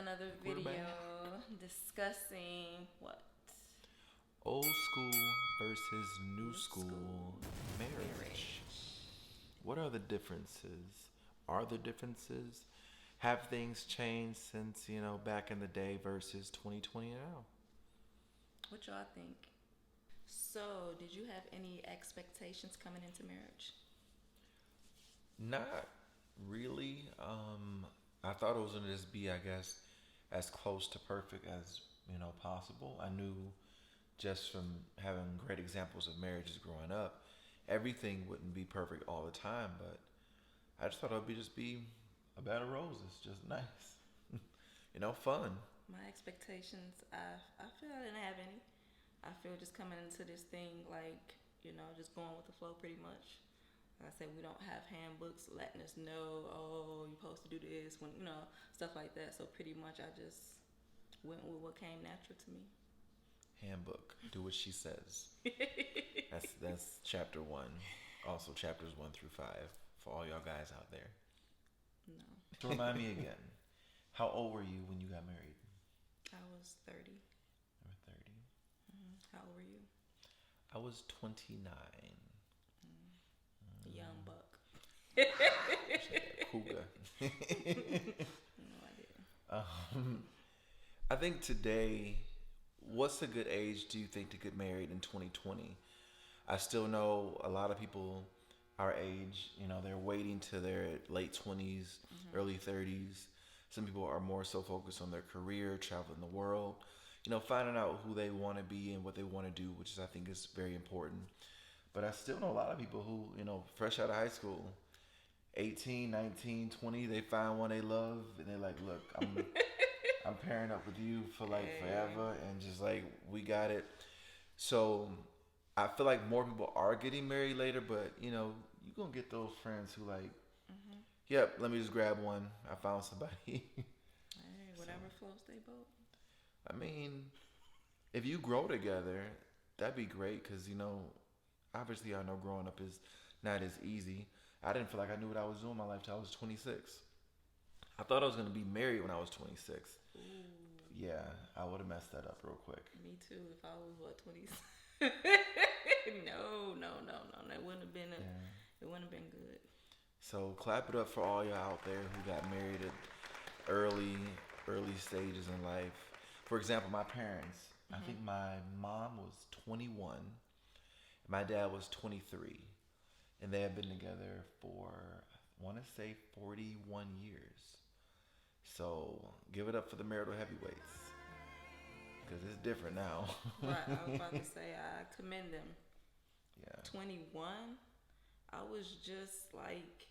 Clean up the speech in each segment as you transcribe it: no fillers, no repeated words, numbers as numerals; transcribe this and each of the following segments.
another We're back. video discussing what? Old school versus new New school school marriage. marriage. What are the differences? Are there differences? Have things changed since, back in the day versus 2020 now? What y'all think? So, did you have any expectations coming into marriage? Not really. I thought it was going to just be, I guess, as close to perfect as, possible. I knew just from having great examples of marriages growing up, everything wouldn't be perfect all the time, but I just thought it would be a bed of roses, just nice, fun. My expectations, I feel I didn't have any. I feel just coming into this thing like, just going with the flow pretty much. Like I said, we don't have handbooks letting us know, oh, you're supposed to do this, when, stuff like that. So pretty much I just went with what came natural to me. Handbook, do what she says. That's chapter one. Also chapters 1 through 5 for all y'all guys out there. No. So remind me again, how old were you when you got married? I was 30. You were 30. How old were you? I was 29. Young buck. Cougar. No idea. I think today, what's a good age do you think to get married in 2020? I still know a lot of people our age, they're waiting to their late 20s, early 30s. Some people are more so focused on their career, traveling the world, finding out who they want to be and what they want to do, which is, I think, is very important. But I still know a lot of people who, fresh out of high school, 18, 19, 20, they find one they love and they're like, look, I'm pairing up with you for like forever, and just like we got it. So I feel like more people are getting married later, but you're gonna get those friends who like, yep, let me just grab one. I found somebody. Hey, So, whatever floats they boat. I mean, if you grow together, that'd be great because obviously I know growing up is not as easy. I didn't feel like I knew what I was doing in my life till I was 26. I thought I was gonna be married when I was 26. Ooh, Yeah, I would have messed that up real quick. me too. If I was 20s. No, no, no, no. That wouldn't have been Yeah. it wouldn't have been good. So clap it up for all y'all out there who got married at early stages in life. For example, my parents. I think my mom was 21, my dad was 23, and they had been together for, I want to say, 41 years. So give it up for the marital heavyweights because it's different now. Right, I was about to say I commend them. Yeah. 21, I was just like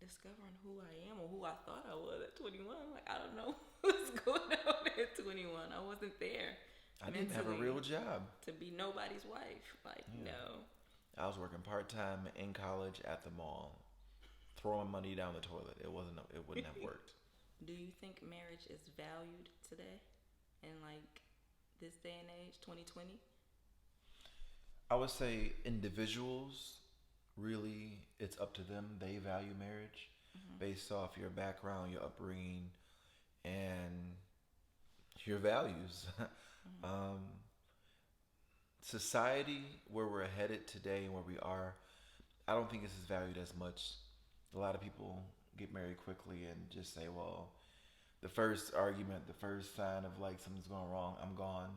discovering who I am or who I thought I was at 21. Like I don't know what's going on at 21. I wasn't there I didn't have a real job. to be nobody's wife. Like Yeah. no. I was working part time in college at the mall, throwing money down the toilet. It wouldn't have worked. Do you think marriage is valued today in like this day and age, 2020? I would say individuals, really, it's up to them. They value marriage based off your background, your upbringing, and your values. um, Society, where we're headed today and where we are, I don't think this is valued as much. A lot of people get married quickly and just say, well, the first argument, the first sign of like something's going wrong, I'm gone.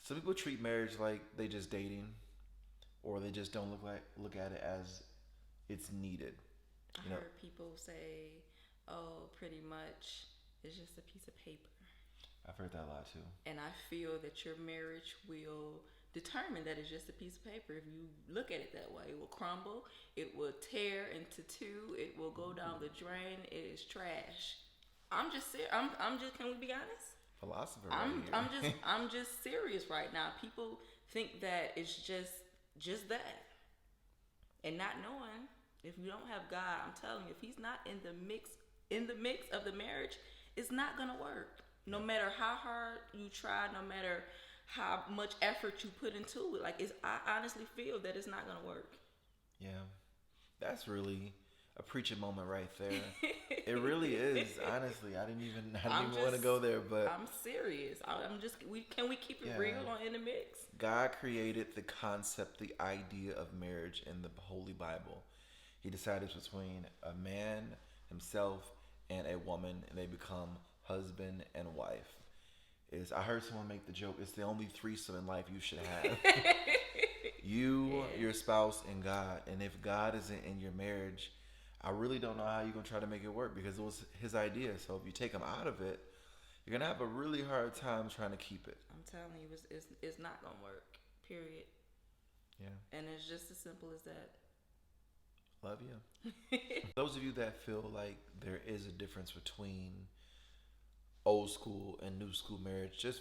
Some people treat marriage like they just dating, or they just don't look at it as it's needed. I You know, heard people say, "Oh, pretty much it's just a piece of paper." I've heard that a lot too. And I feel that your marriage will determine that it's just a piece of paper. If you look at it that way, it will crumble, it will tear into two, it will go down the drain. It is trash. I'm just serious. I'm just. Can we be honest? Philosopher I'm. right I'm here. just. I'm just serious right now. People think that it's just that, and not knowing if you don't have God. I'm telling you, if He's not in the mix of the marriage, it's not gonna work. No matter how hard you try, no matter how much effort you put into it, like I honestly feel that it's not gonna work. Yeah, that's really a preaching moment right there. It really is. Honestly, I didn't even want to go there, but I'm serious. I'm just. Can we keep it real on In the Mix? God created the concept, the idea of marriage in the Holy Bible. He decided between a man himself and a woman, and they become husband and wife. I heard someone make the joke, it's the only threesome in life you should have. You, your spouse, and God. And if God isn't in your marriage, I really don't know how you're going to try to make it work, because it was his idea. So if you take him out of it, you're going to have a really hard time trying to keep it. I'm telling you, it's not going to work, period. Yeah. And it's just as simple as that. Love you. Those of you that feel like there is a difference between old school and new school marriage, just,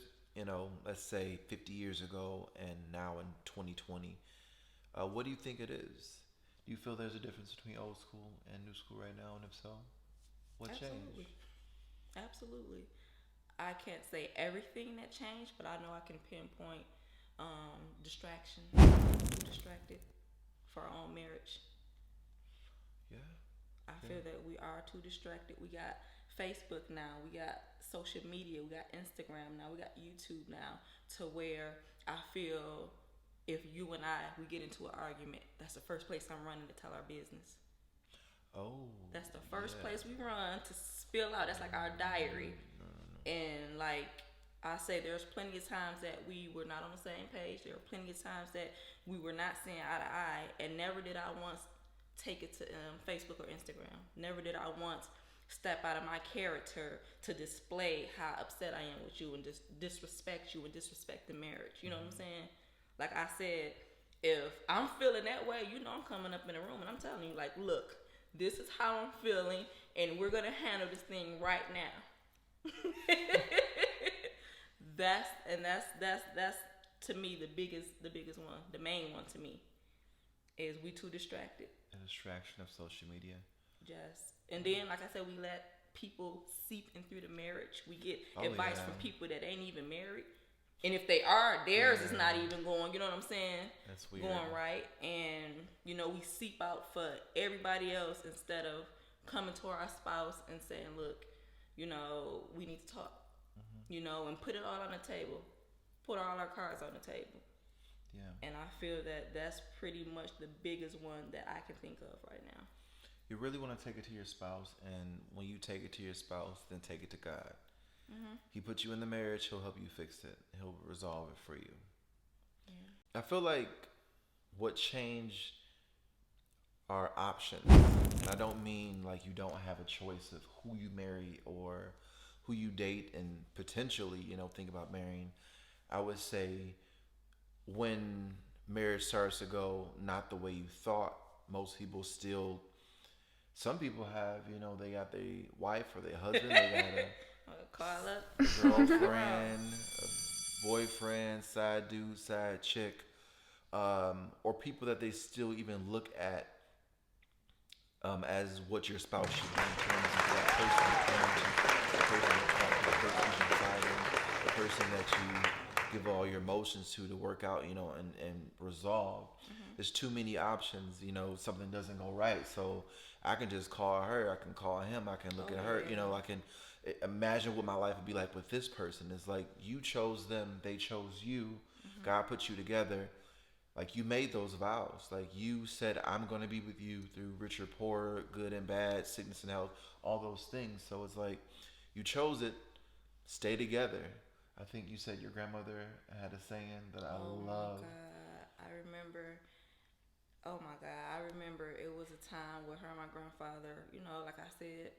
let's say 50 years ago and now in 2020, what do you think it is? Do you feel there's a difference between old school and new school right now? And if so, what changed? Absolutely. I can't say everything that changed, but I know I can pinpoint distraction. We're distracted for our own marriage. Yeah. I feel that we are too distracted. We got Facebook now. We got social media. We got Instagram now. We got YouTube now. To where I feel if you and we get into an argument, that's the first place I'm running to tell our business. Oh. That's the first place we run to spill out. That's like our diary. No. And like I say, there's plenty of times that we were not on the same page. There were plenty of times that we were not seeing eye to eye. And never did I once take it to Facebook or Instagram. Never did I once step out of my character to display how upset I am with you and just disrespect you and disrespect the marriage. You know what I'm saying? Like I said, if I'm feeling that way, I'm coming up in a room and I'm telling you, like, look, this is how I'm feeling, and we're gonna handle this thing right now. That's to me the biggest one, the main one to me, is we too distracted. A distraction of social media. Yes. And then, like I said, we let people seep in through the marriage. We get advice from people that ain't even married. And if they are, theirs is not even going, you know what I'm saying? That's weird. Going right. And, we seep out for everybody else instead of coming to our spouse and saying, look, we need to talk, and put it all on the table. Put all our cards on the table. Yeah. And I feel that that's pretty much the biggest one that I can think of right now. You really want to take it to your spouse, and when you take it to your spouse, then take it to God. Mm-hmm. He put you in the marriage, he'll help you fix it. He'll resolve it for you. Yeah. I feel like what changed are options. And I don't mean like you don't have a choice of who you marry or who you date and potentially, think about marrying. I would say when marriage starts to go not the way you thought, most people still, some people have, they got their wife or their husband, they got a girlfriend, a boyfriend, side dude, side chick, or people that they still even look at as what your spouse should be in terms of that person, the person that you give all your emotions to work out, and resolve. Mm-hmm. There's too many options, something doesn't go right. So I can just call her, I can call him, I can look at her, I can imagine what my life would be like with this person. It's like you chose them, they chose you. Mm-hmm. God put you together. Like you made those vows. Like you said, I'm going to be with you through rich or poor, good and bad, sickness and health, all those things. So it's like you chose it, stay together. I think you said your grandmother had a saying that I love. Oh my God, I remember it was a time with her and my grandfather, like I said,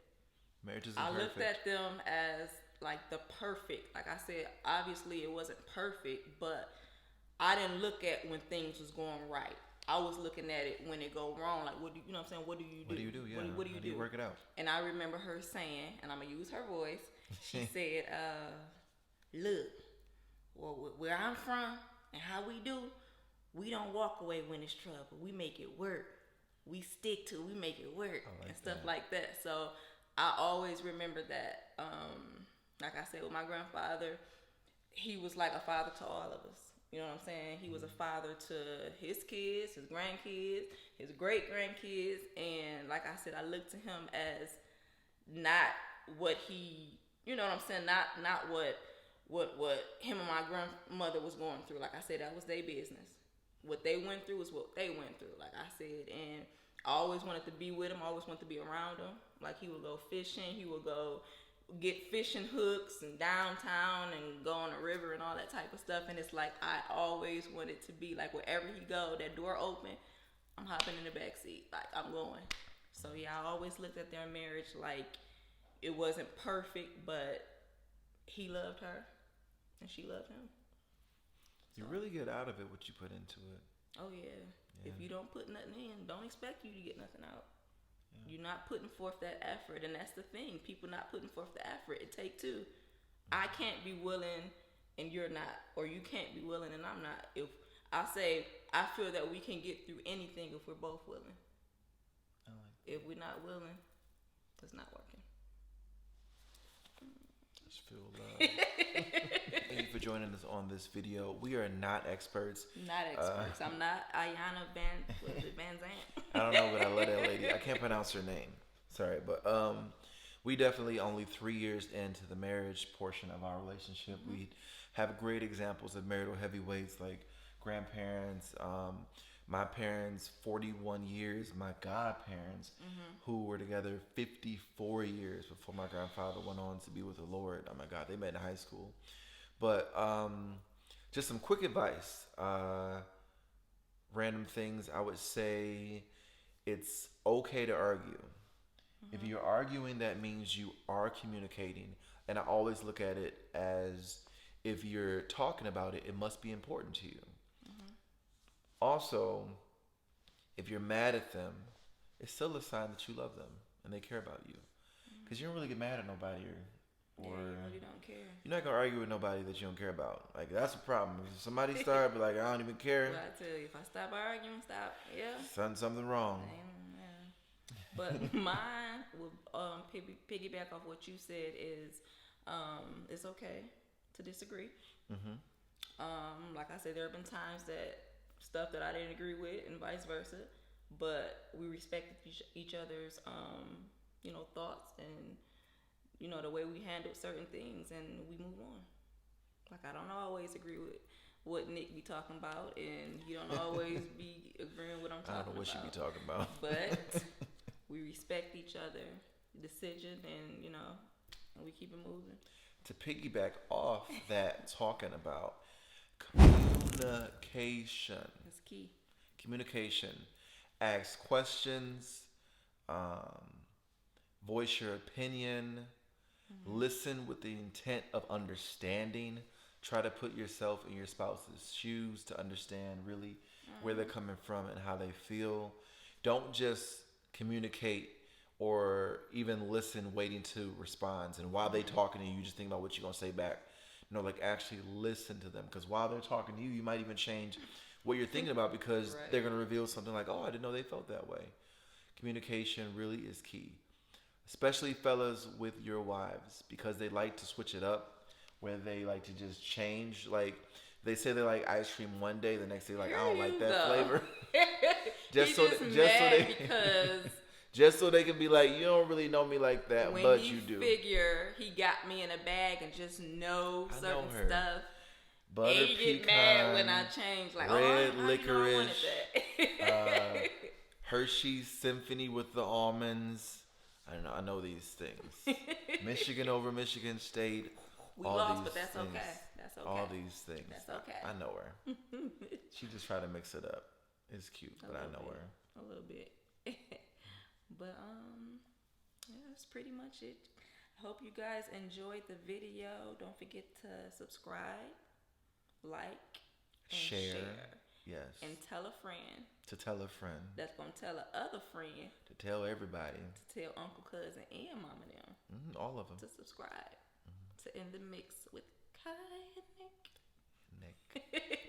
marriage isn't perfect. I looked at them as like the perfect. Like I said, obviously it wasn't perfect, but I didn't look at when things was going right. I was looking at it when it go wrong. Like, what do you know what I'm saying? What do you do? What do you do? Yeah. What do you do? Work it out. And I remember her saying, and I'm going to use her voice. She said, look, where I'm from and how we do, we don't walk away when it's trouble. We make it work. We stick to it. We make it work and stuff like that. So I always remember that. Like I said, with my grandfather, he was like a father to all of us. You know what I'm saying? He was a father to his kids, his grandkids, his great grandkids, and like I said, I look to him as not what he, you know what I'm saying? Not what him and my grandmother was going through. Like I said, that was their business. What they went through is what they went through. Like I said, and I always wanted to be with him. I always wanted to be around him. Like he would go fishing. He would go get fishing hooks and downtown and go on the river and all that type of stuff. And it's like I always wanted to be like wherever he go, that door open, I'm hopping in the back seat. Like I'm going. So yeah, I always looked at their marriage like it wasn't perfect, but he loved her and she loved him. You really get out of it what you put into it. Oh yeah. If you don't put nothing in, don't expect you to get nothing out. Yeah. You're not putting forth that effort, and that's the thing. People not putting forth the effort. It take two. I can't be willing and you're not, or you can't be willing and I'm not. If I say I feel that we can get through anything if we're both willing. I like that. If we're not willing, it's not working. Just feel love. Thank you for joining us on this video. We are not experts. Not experts. I'm not Ayana Van Zandt. I don't know, but I love that lady. I can't pronounce her name. Sorry, but we definitely only 3 years into the marriage portion of our relationship. Mm-hmm. We have great examples of marital heavyweights like grandparents, my parents, 41 years, my godparents, who were together 54 years before my grandfather went on to be with the Lord. Oh my God, they met in high school. But just some quick advice. Random things. I would say it's okay to argue. If you're arguing, that means you are communicating. And I always look at it as if you're talking about it, it must be important to you. Also, if you're mad at them, it's still a sign that you love them and they care about you. Because you don't really get mad at nobody or you really don't care. You're not going to argue with nobody that you don't care about. Like, that's a problem. If somebody start, be like, I don't even care. Well, I tell you, if I stop arguing, Something wrong. But mine will piggyback off what you said is it's okay to disagree. Like I said, there have been times that stuff that I didn't agree with and vice versa, but we respected each other's thoughts and the way we handled certain things, and we move on. Like I don't always agree with what Nick be talking about, and you don't always be agreeing with what I'm talking about. I don't know what she be talking about. But we respect each other's decision, and and we keep it moving. To piggyback off that, talking about communication. That's key. Communication. Ask questions. Voice your opinion. Listen with the intent of understanding. Try to put yourself in your spouse's shoes to understand really where they're coming from and how they feel. Don't just communicate or even listen waiting to respond. And while they talking to you, you just think about what you're going to say back. Actually listen to them. Because while they're talking to you, you might even change what you're thinking about because they're going to reveal something like, oh, I didn't know they felt that way. Communication really is key. Especially fellas with your wives, because they like to switch it up, where they like to just change. Like they say they like ice cream one day, the next day like I don't like that flavor. just so they can be like, you don't really know me like that, when but you do. Figure he got me in a bag and just know certain stuff. Butter and you get mad when I change, like red licorice, licorice, I wanted that. Hershey's Symphony with the almonds. I know these things. Michigan over Michigan State. We lost, but that's okay. That's okay. All these things. That's okay. I know her. She just tried to mix it up. It's cute, but I know her. A little bit. But that's pretty much it. I hope you guys enjoyed the video. Don't forget to subscribe, like, and share. Yes. And tell a friend. To tell a friend. That's going to tell a other friend. To tell everybody. To tell uncle, cousin, and mama them. All of them. To subscribe. To In the Mix with Kai and Nick.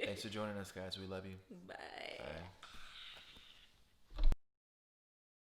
Thanks for joining us, guys. We love you. Bye. Bye.